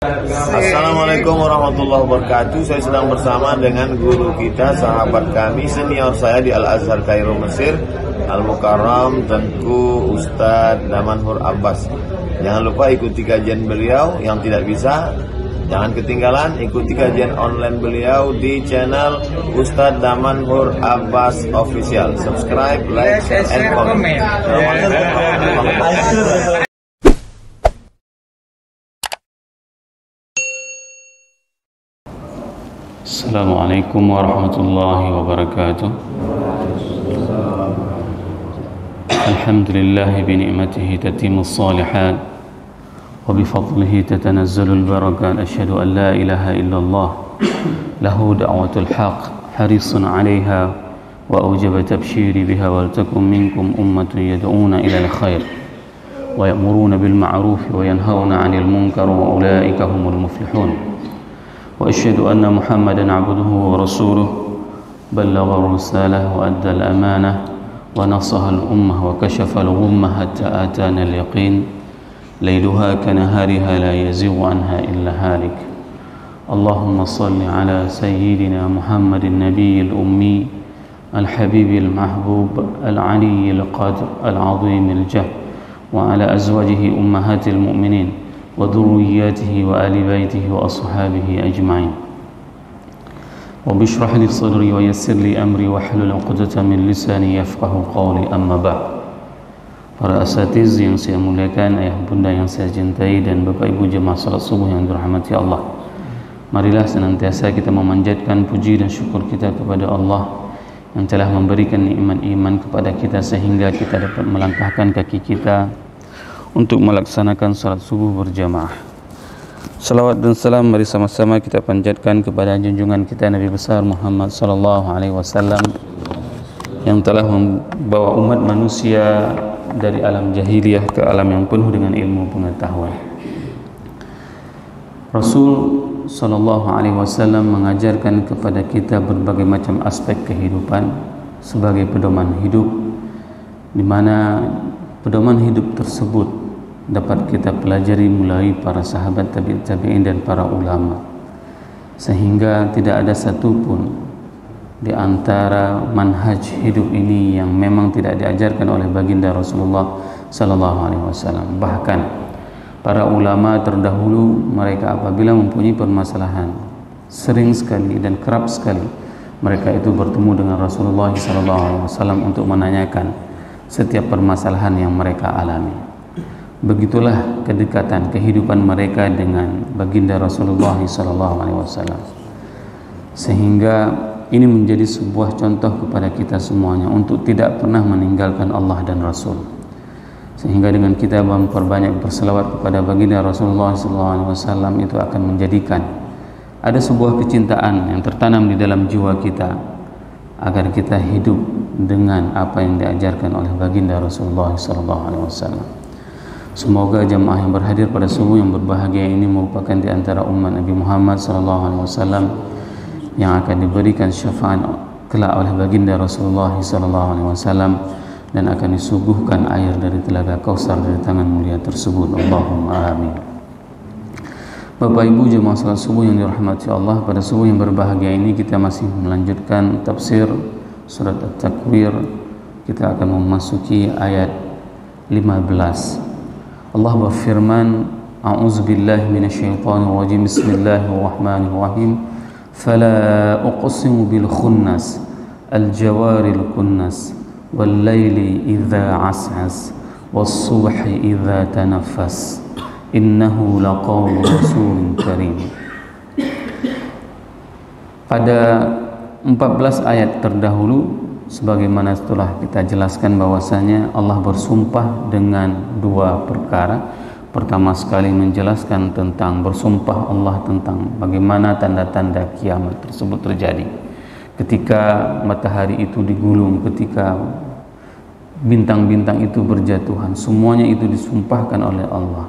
Assalamualaikum warahmatullahi wabarakatuh. Saya sedang bersama dengan guru kita, sahabat kami, senior saya di Al-Azhar Kairo Mesir, Al-Mukarram, Tengku Ustadz Damanhur Abbas. Jangan lupa ikuti kajian beliau. Yang tidak bisa, jangan ketinggalan ikuti kajian online beliau di channel Ustadz Damanhur Abbas Official. Subscribe, like, share, and comment. Assalamualaikum warahmatullahi wabarakatuh. Alhamdulillah bini'matihi tatimmus salihat wa bifadlihi tatanazzalu al-barakat. Asyhadu an la ilaha illallah lahu da'watul haq harisun 'alaiha wa awjaba tabshiri biha wal takum minkum ummatun yad'una ila al-khair wa ya'muruna bil ma'ruf wa yanhauna 'anil munkar wa ulaika humul muflihun. وأشهد أن محمدًا عبده ورسوله بلغ الرسالة وأدى الأمانة ونصح الأمة وكشف الغمة حتى آتانا اليقين ليلها كنهارها لا يزيغ عنها إلا هالك. اللهم صل على سيدنا محمد النبي الأمي الحبيب المحبوب العلي القدر العظيم الجاه وعلى أزواجه أمهات المؤمنين وذرياته وآل بيته وأصحابه أجمعين. رب اشرح لي صدري ويسر لي أمري واحلل عقدة من لساني يفقهوا قولي. أما بعد. Para asatiz yang saya muliakan, ayah bunda yang saya cintai, dan bapak ibu jemaah salat subuh yang dirahmati Allah, marilah senantiasa kita memanjatkan puji dan syukur kita kepada Allah yang telah memberikan nikmat iman kepada kita sehingga kita dapat melangkahkan kaki kita untuk melaksanakan salat subuh berjamaah. Salawat dan salam mari sama-sama kita panjatkan kepada junjungan kita Nabi besar Muhammad sallallahu alaihi wasallam yang telah membawa umat manusia dari alam jahiliyah ke alam yang penuh dengan ilmu pengetahuan. Rasul sallallahu alaihi wasallam mengajarkan kepada kita berbagai macam aspek kehidupan sebagai pedoman hidup, di mana pedoman hidup tersebut dapat kita pelajari mulai para sahabat tabi'in dan para ulama, sehingga tidak ada satupun di antara manhaj hidup ini yang memang tidak diajarkan oleh baginda Rasulullah sallallahu alaihi wasallam. Bahkan para ulama terdahulu, mereka apabila mempunyai permasalahan, sering sekali dan kerap sekali mereka itu bertemu dengan Rasulullah sallallahu alaihi wasallam untuk menanyakan setiap permasalahan yang mereka alami. Begitulah kedekatan kehidupan mereka dengan baginda Rasulullah SAW, sehingga ini menjadi sebuah contoh kepada kita semuanya untuk tidak pernah meninggalkan Allah dan Rasul. Sehingga dengan kita memperbanyak berselawat kepada baginda Rasulullah SAW, itu akan menjadikan ada sebuah kecintaan yang tertanam di dalam jiwa kita agar kita hidup dengan apa yang diajarkan oleh baginda Rasulullah SAW. Semoga jamaah yang berhadir pada subuh yang berbahagia ini merupakan di antara umat Nabi Muhammad SAW yang akan diberikan syafaat kelak oleh baginda Rasulullah SAW dan akan disuguhkan air dari telaga Kausar dari tangan mulia tersebut. Allahumma amin. Bapak ibu jemaah salat subuh yang dirahmati Allah, pada subuh yang berbahagia ini kita masih melanjutkan tafsir surat At-Takwir. Kita akan memasuki ayat 15. Allah berfirman, A'udzubillahi minasyaitonir rajim. Bismillahirrahmanirrahim. Fala uqsimu bil khunnas al-jawaril kunnas wal laili idza as'as was subhi idza tanaffas innahu laqawlu rasulin karim. Pada 14 ayat terdahulu, sebagaimana setelah kita jelaskan bahwasanya Allah bersumpah dengan dua perkara. Pertama sekali menjelaskan tentang bersumpah Allah tentang bagaimana tanda-tanda kiamat tersebut terjadi. Ketika matahari itu digulung, ketika bintang-bintang itu berjatuhan, semuanya itu disumpahkan oleh Allah.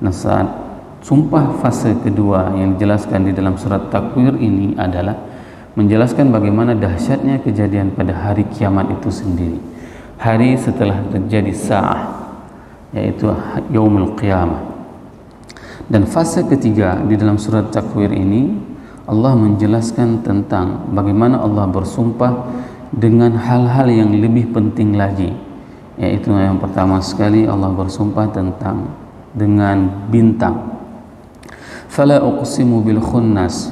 Nah, saat sumpah fase kedua yang dijelaskan di dalam surat Takwir ini adalah menjelaskan bagaimana dahsyatnya kejadian pada hari kiamat itu sendiri. Hari setelah terjadi sa'ah, yaitu yaumul qiyamah. Dan fase ketiga di dalam surat Takwir ini, Allah menjelaskan tentang bagaimana Allah bersumpah dengan hal-hal yang lebih penting lagi, yaitu yang pertama sekali Allah bersumpah tentang dengan bintang. Fala uqsimu bil khunnas,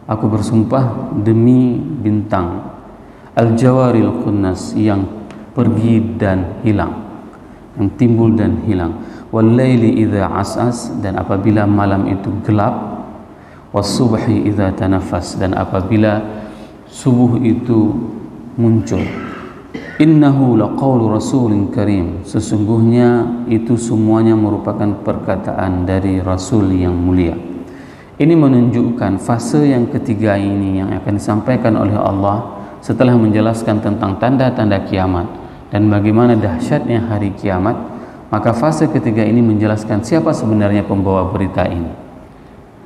aku bersumpah demi bintang. Al-jawaril khunnas, yang pergi dan hilang, yang timbul dan hilang. Wal laili idza as'as, dan apabila malam itu gelap. Was subhi idza tanaffas, dan apabila subuh itu muncul. Innahu laqaulu rasulin karim, sesungguhnya itu semuanya merupakan perkataan dari Rasul yang mulia. Ini menunjukkan fase yang ketiga ini yang akan disampaikan oleh Allah setelah menjelaskan tentang tanda-tanda kiamat dan bagaimana dahsyatnya hari kiamat. Maka fase ketiga ini menjelaskan siapa sebenarnya pembawa berita ini.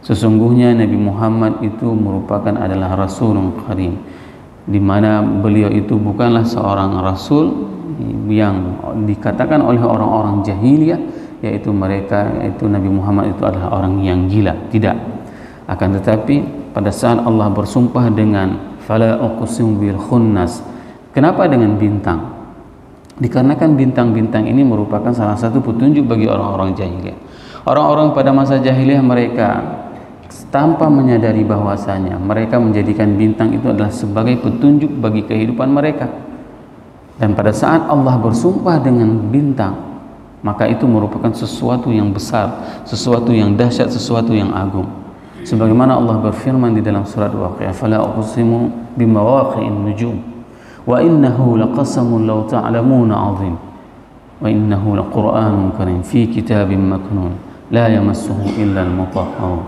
Sesungguhnya Nabi Muhammad itu merupakan adalah Rasulun Karim, di mana beliau itu bukanlah seorang rasul yang dikatakan oleh orang-orang jahiliyah, yaitu Nabi Muhammad itu adalah orang yang gila. Tidak. Akan tetapi pada saat Allah bersumpah dengan fala uqsimu bil khunnas, kenapa dengan bintang? Dikarenakan bintang-bintang ini merupakan salah satu petunjuk bagi orang-orang jahiliyah. Orang-orang pada masa jahiliyah mereka tanpa menyadari bahwasanya mereka menjadikan bintang itu adalah sebagai petunjuk bagi kehidupan mereka. Dan pada saat Allah bersumpah dengan bintang, maka itu merupakan sesuatu yang besar, sesuatu yang dahsyat, sesuatu yang agung. Sebagaimana Allah berfirman di dalam surat Waqiah, fala uqsimu bimawaqi'in nujum wa innahu laqasamun law ta'lamuna 'azim wa innahu laqur'anun karim fi kitabim maknun la yamassuhu illa al-mutahharun.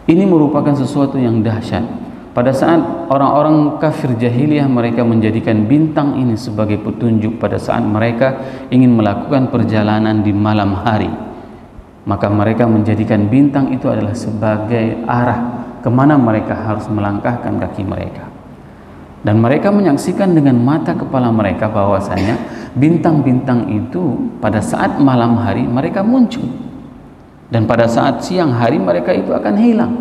Ini merupakan sesuatu yang dahsyat. Pada saat orang-orang kafir jahiliyah mereka menjadikan bintang ini sebagai petunjuk pada saat mereka ingin melakukan perjalanan di malam hari, maka mereka menjadikan bintang itu adalah sebagai arah kemana mereka harus melangkahkan kaki mereka. Dan mereka menyaksikan dengan mata kepala mereka bahwasanya bintang-bintang itu pada saat malam hari mereka muncul, dan pada saat siang hari mereka itu akan hilang.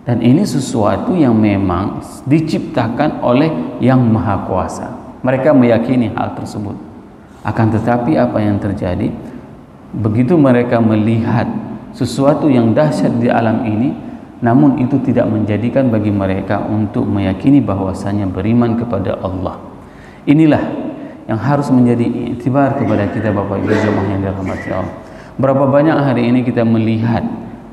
Dan ini sesuatu yang memang diciptakan oleh Yang Maha Kuasa. Mereka meyakini hal tersebut. Akan tetapi apa yang terjadi? Begitu mereka melihat sesuatu yang dahsyat di alam ini, namun itu tidak menjadikan bagi mereka untuk meyakini bahwasanya beriman kepada Allah. Inilah yang harus menjadi iktibar kepada kita Bapak Ibu jemaah yang dirahmati Allah. Berapa banyak hari ini kita melihat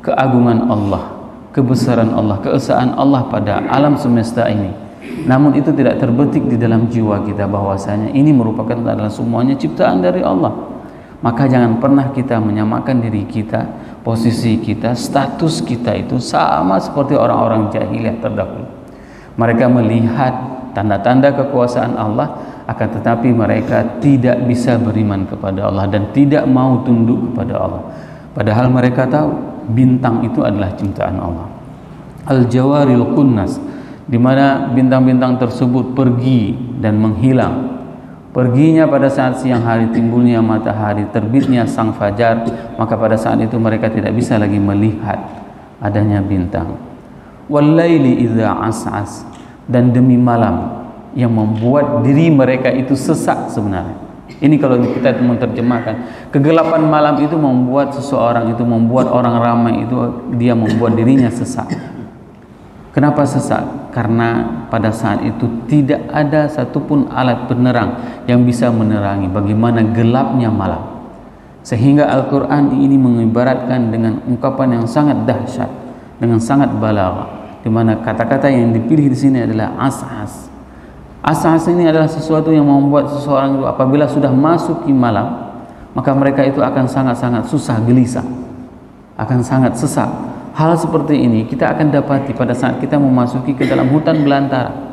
keagungan Allah, kebesaran Allah, keesaan Allah pada alam semesta ini, namun itu tidak terbetik di dalam jiwa kita bahwasanya ini merupakan adalah semuanya ciptaan dari Allah. Maka jangan pernah kita menyamakan diri kita, posisi kita, status kita itu sama seperti orang-orang jahiliyah terdahulu. Mereka melihat tanda-tanda kekuasaan Allah, akan tetapi mereka tidak bisa beriman kepada Allah dan tidak mau tunduk kepada Allah. Padahal mereka tahu bintang itu adalah ciptaan Allah. Al-jawaril khunnas, di mana bintang-bintang tersebut pergi dan menghilang. Perginya pada saat siang hari, timbulnya matahari, terbitnya sang fajar, maka pada saat itu mereka tidak bisa lagi melihat adanya bintang. Wal laili idza as'as, dan demi malam yang membuat diri mereka itu sesak sebenarnya. Ini kalau kita menerjemahkan, kegelapan malam itu membuat seseorang itu, membuat orang ramai itu, dia membuat dirinya sesak. Kenapa sesak? Karena pada saat itu tidak ada satupun alat penerang yang bisa menerangi bagaimana gelapnya malam. Sehingga Al-Quran ini mengibaratkan dengan ungkapan yang sangat dahsyat, dengan sangat balaghah, di mana kata-kata yang dipilih di sini adalah as'as. As'as ini adalah sesuatu yang membuat seseorang itu apabila sudah masuk di malam, maka mereka itu akan sangat-sangat susah, gelisah, akan sangat sesak. Hal seperti ini kita akan dapati pada saat kita memasuki ke dalam hutan belantara.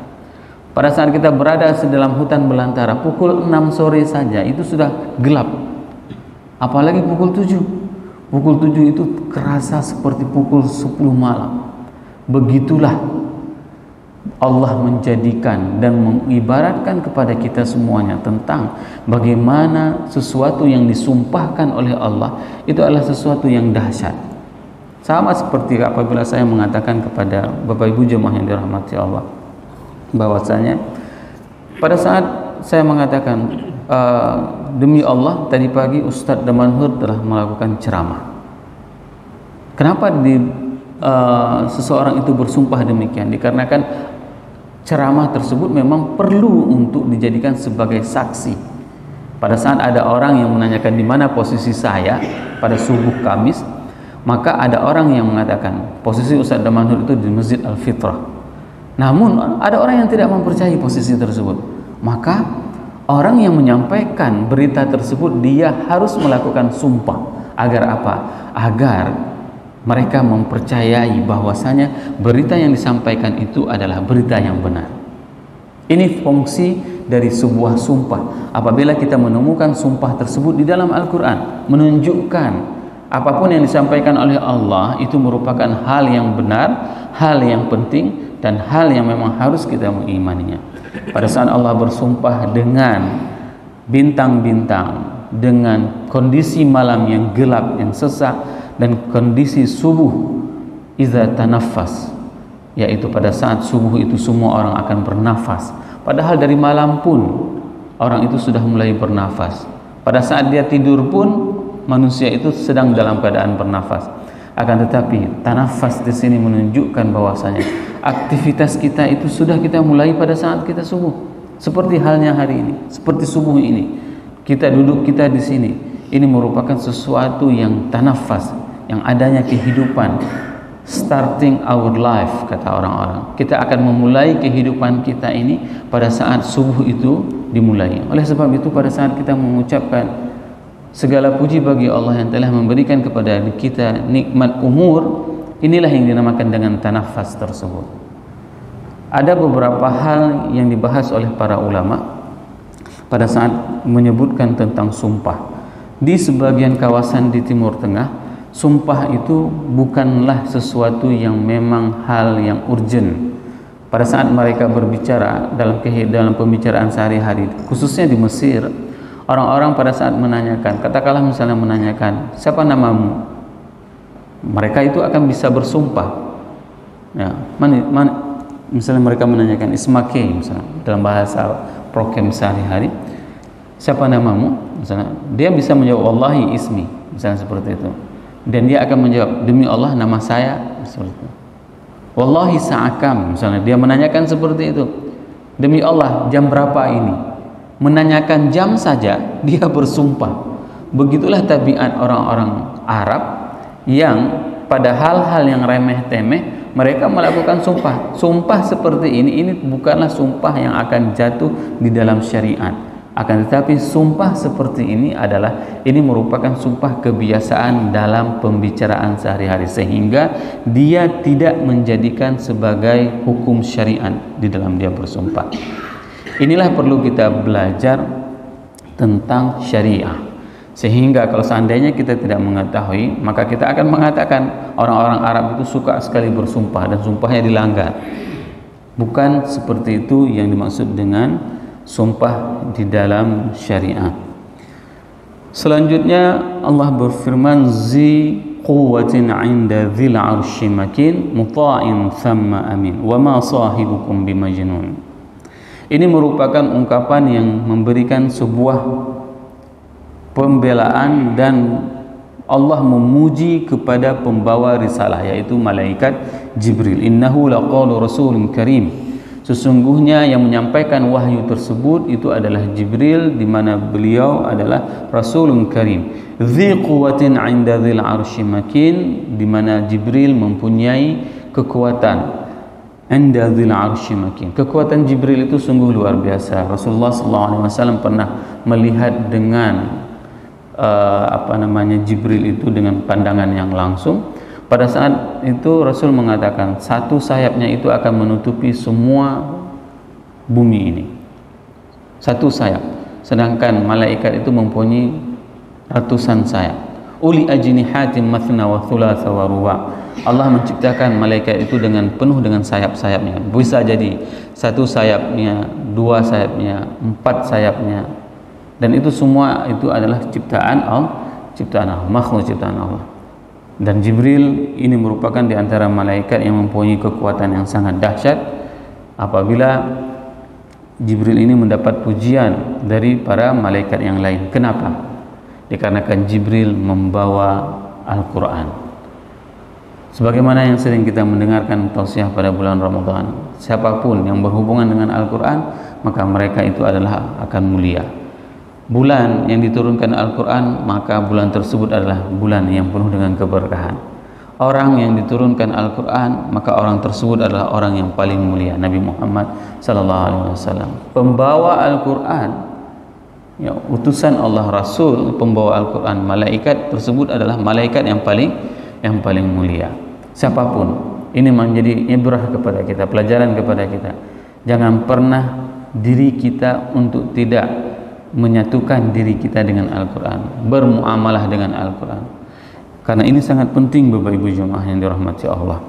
Pada saat kita berada di dalam hutan belantara, pukul 6 sore saja itu sudah gelap. Apalagi pukul 7. Pukul 7 itu kerasa seperti pukul 10 malam. Begitulah Allah menjadikan dan mengibaratkan kepada kita semuanya tentang bagaimana sesuatu yang disumpahkan oleh Allah itu adalah sesuatu yang dahsyat. Sama seperti apabila saya mengatakan kepada Bapak Ibu jemaah yang dirahmati Allah, bahwasanya pada saat saya mengatakan demi Allah tadi pagi Ustadz Damanhur telah melakukan ceramah. Kenapa seseorang itu bersumpah demikian? Dikarenakan ceramah tersebut memang perlu untuk dijadikan sebagai saksi. Pada saat ada orang yang menanyakan di mana posisi saya pada subuh Kamis, maka ada orang yang mengatakan posisi Ustadz Damanhur itu di Masjid Al-Fitrah. Namun ada orang yang tidak mempercayai posisi tersebut. Maka orang yang menyampaikan berita tersebut dia harus melakukan sumpah. Agar apa? Agar mereka mempercayai bahwasanya berita yang disampaikan itu adalah berita yang benar. Ini fungsi dari sebuah sumpah. Apabila kita menemukan sumpah tersebut di dalam Al-Quran, menunjukkan apapun yang disampaikan oleh Allah itu merupakan hal yang benar, hal yang penting, dan hal yang memang harus kita mengimaninya. Pada saat Allah bersumpah dengan bintang-bintang, dengan kondisi malam yang gelap, yang sesak, dan kondisi subuh iza tanaffas, yaitu pada saat subuh itu semua orang akan bernafas, padahal dari malam pun orang itu sudah mulai bernafas. Pada saat dia tidur pun manusia itu sedang dalam keadaan bernafas. Akan tetapi tanafas di sini menunjukkan bahwasanya aktivitas kita itu sudah kita mulai pada saat kita subuh. Seperti halnya hari ini, seperti subuh ini. Kita duduk kita di sini. Ini merupakan sesuatu yang tanafas, yang adanya kehidupan. Starting our life, kata orang-orang. Kita akan memulai kehidupan kita ini pada saat subuh itu dimulai. Oleh sebab itu pada saat kita mengucapkan segala puji bagi Allah yang telah memberikan kepada kita nikmat umur, inilah yang dinamakan dengan tanafas tersebut. Ada beberapa hal yang dibahas oleh para ulama pada saat menyebutkan tentang sumpah. Di sebagian kawasan di Timur Tengah, sumpah itu bukanlah sesuatu yang memang hal yang urgent. Pada saat mereka berbicara dalam pembicaraan sehari-hari, khususnya di Mesir, orang-orang pada saat menanyakan, katakanlah misalnya menanyakan, siapa namamu? Mereka itu akan bisa bersumpah. Ya, misalnya mereka menanyakan ismake, misalnya dalam bahasa prokem sehari-hari, siapa namamu? Misalnya dia bisa menjawab wallahi ismi, misalnya seperti itu. Dan dia akan menjawab demi Allah nama saya, seperti itu. Wallahi sa'akam, misalnya dia menanyakan seperti itu. Demi Allah jam berapa ini? Menanyakan jam saja dia bersumpah. Begitulah tabiat orang-orang Arab yang pada hal-hal yang remeh-temeh mereka melakukan sumpah. Sumpah seperti ini bukanlah sumpah yang akan jatuh di dalam syariat. Akan tetapi sumpah seperti ini merupakan sumpah kebiasaan dalam pembicaraan sehari-hari, sehingga dia tidak menjadikan sebagai hukum syariat di dalam dia bersumpah. Inilah perlu kita belajar tentang syariah, sehingga kalau seandainya kita tidak mengetahui, maka kita akan mengatakan orang-orang Arab itu suka sekali bersumpah dan sumpahnya dilanggar. Bukan seperti itu yang dimaksud dengan sumpah di dalam syariat. Selanjutnya Allah berfirman, zi quwwatin 'inda dzil 'arsy makin muta'in thamma amin wa ma sahibukum bimajnun. Ini merupakan ungkapan yang memberikan sebuah pembelaan dan Allah memuji kepada pembawa risalah, yaitu malaikat Jibril. Innahu laqalu rasulun karim. Sesungguhnya yang menyampaikan wahyu tersebut itu adalah Jibril, di mana beliau adalah Rasulun Karim. Dzi quwwatin 'inda dzil 'arsy makin, di mana Jibril mempunyai kekuatan. 'Inda dzil 'arsy makin. Kekuatan Jibril itu sungguh luar biasa. Rasulullah SAW pernah melihat dengan Jibril itu dengan pandangan yang langsung. Pada saat itu Rasul mengatakan satu sayapnya itu akan menutupi semua bumi ini. Satu sayap. Sedangkan malaikat itu mempunyai ratusan sayap. Uli ajnihatin mathna wa thulatha wa ruba'. Allah menciptakan malaikat itu dengan penuh dengan sayap-sayapnya. Bisa jadi satu sayapnya, dua sayapnya, empat sayapnya. Dan itu semua itu adalah ciptaan Allah, makhluk ciptaan Allah. Dan Jibril ini merupakan di antara malaikat yang mempunyai kekuatan yang sangat dahsyat. Apabila Jibril ini mendapat pujian dari para malaikat yang lain. Kenapa? Dikarenakan Jibril membawa Al-Quran. Sebagaimana yang sering kita mendengarkan tausiah pada bulan Ramadan, siapapun yang berhubungan dengan Al-Quran, maka mereka itu adalah akan mulia. Bulan yang diturunkan Al-Quran, maka bulan tersebut adalah bulan yang penuh dengan keberkahan. Orang yang diturunkan Al-Quran, maka orang tersebut adalah orang yang paling mulia. Nabi Muhammad SAW, pembawa Al-Quran, ya, utusan Allah, Rasul, pembawa Al-Quran, malaikat tersebut adalah malaikat yang paling mulia. Siapapun, ini menjadi ibrah kepada kita, pelajaran kepada kita. Jangan pernah diri kita untuk tidak menyatukan diri kita dengan Al-Quran, bermuamalah dengan Al-Quran, karena ini sangat penting Bapak Ibu jemaah yang dirahmati Allah.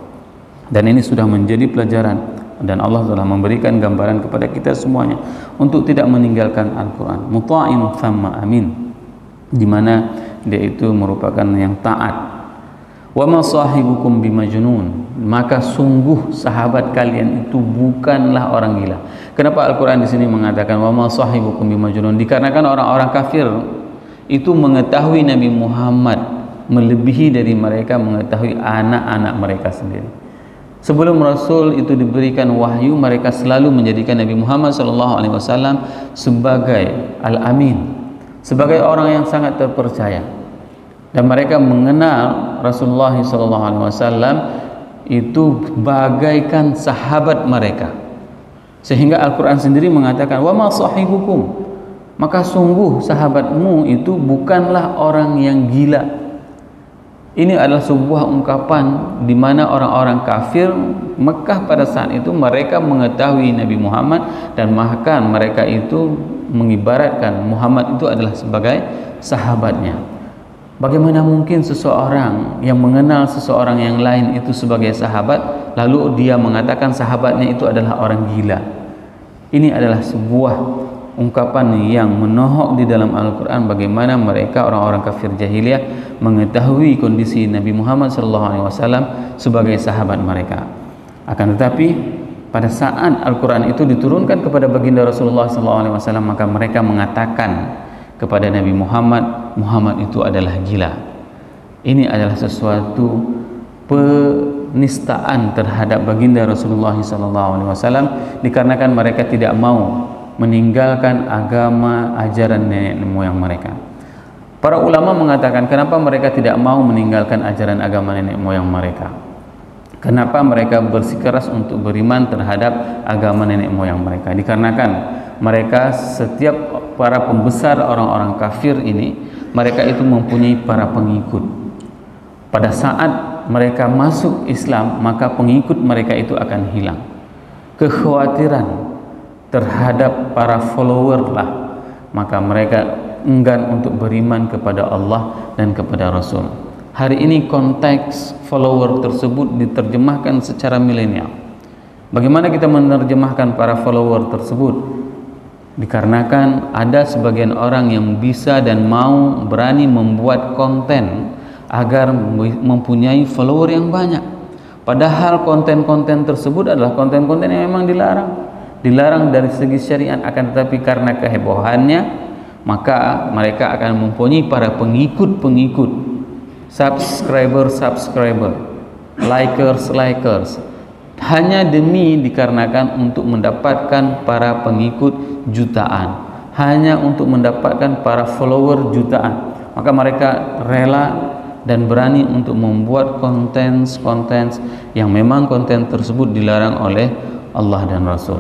Dan ini sudah menjadi pelajaran, dan Allah telah memberikan gambaran kepada kita semuanya untuk tidak meninggalkan Al-Quran. Muta'in thamma amin, di mana dia itu merupakan yang taat. Wa ma sahibukum bimajnun, maka sungguh sahabat kalian itu bukanlah orang gila. Kenapa Al-Quran di sini mengatakan wa ma sahibukum bimajnun? Dikarenakan orang-orang kafir itu mengetahui Nabi Muhammad melebihi dari mereka mengetahui anak-anak mereka sendiri. Sebelum Rasul itu diberikan wahyu, mereka selalu menjadikan Nabi Muhammad SAW sebagai Al-Amin, sebagai orang yang sangat terpercaya. Dan mereka mengenal Rasulullah SAW itu bagaikan sahabat mereka, sehingga Al-Quran sendiri mengatakan wa ma sahibukum, maka sungguh sahabatmu itu bukanlah orang yang gila. Ini adalah sebuah ungkapan di mana orang-orang kafir Mekah pada saat itu mereka mengetahui Nabi Muhammad, dan bahkan mereka itu mengibaratkan Muhammad itu adalah sebagai sahabatnya. Bagaimana mungkin seseorang yang mengenal seseorang yang lain itu sebagai sahabat, lalu dia mengatakan sahabatnya itu adalah orang gila? Ini adalah sebuah ungkapan yang menohok di dalam Al-Quran, bagaimana mereka orang-orang kafir jahiliyah mengetahui kondisi Nabi Muhammad SAW sebagai sahabat mereka. Akan tetapi pada saat Al-Quran itu diturunkan kepada baginda Rasulullah SAW, maka mereka mengatakan kepada Nabi Muhammad, Muhammad itu adalah gila. Ini adalah sesuatu penistaan terhadap baginda Rasulullah SAW, dikarenakan mereka tidak mau meninggalkan agama ajaran nenek moyang mereka. Para ulama mengatakan kenapa mereka tidak mau meninggalkan ajaran agama nenek moyang mereka, kenapa mereka bersikeras untuk beriman terhadap agama nenek moyang mereka, dikarenakan mereka, setiap para pembesar orang-orang kafir ini, mereka itu mempunyai para pengikut. Pada saat mereka masuk Islam, maka pengikut mereka itu akan hilang. Kekhawatiran terhadap para follower lah, maka mereka enggan untuk beriman kepada Allah dan kepada Rasul. Hari ini konteks follower tersebut diterjemahkan secara milenial. Bagaimana kita menerjemahkan para follower tersebut? Dikarenakan ada sebagian orang yang bisa dan mau berani membuat konten agar mempunyai follower yang banyak, padahal konten-konten tersebut adalah konten-konten yang memang dilarang dari segi syariat. Akan tetapi karena kehebohannya, maka mereka akan mempunyai para pengikut-pengikut, subscriber, likers, hanya demi dikarenakan untuk mendapatkan para pengikut jutaan, hanya untuk mendapatkan para follower jutaan, maka mereka rela dan berani untuk membuat konten yang memang konten tersebut dilarang oleh Allah dan Rasul.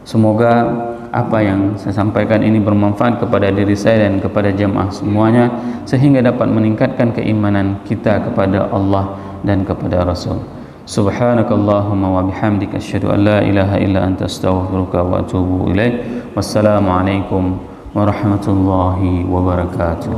Semoga apa yang saya sampaikan ini bermanfaat kepada diri saya dan kepada jemaah semuanya, sehingga dapat meningkatkan keimanan kita kepada Allah dan kepada Rasul. Subhanakallahumma wa bihamdika asyhadu an la ilaha illa anta astaghfiruka wa atubu ilaik. Wassalamualaikum warahmatullahi wabarakatuh.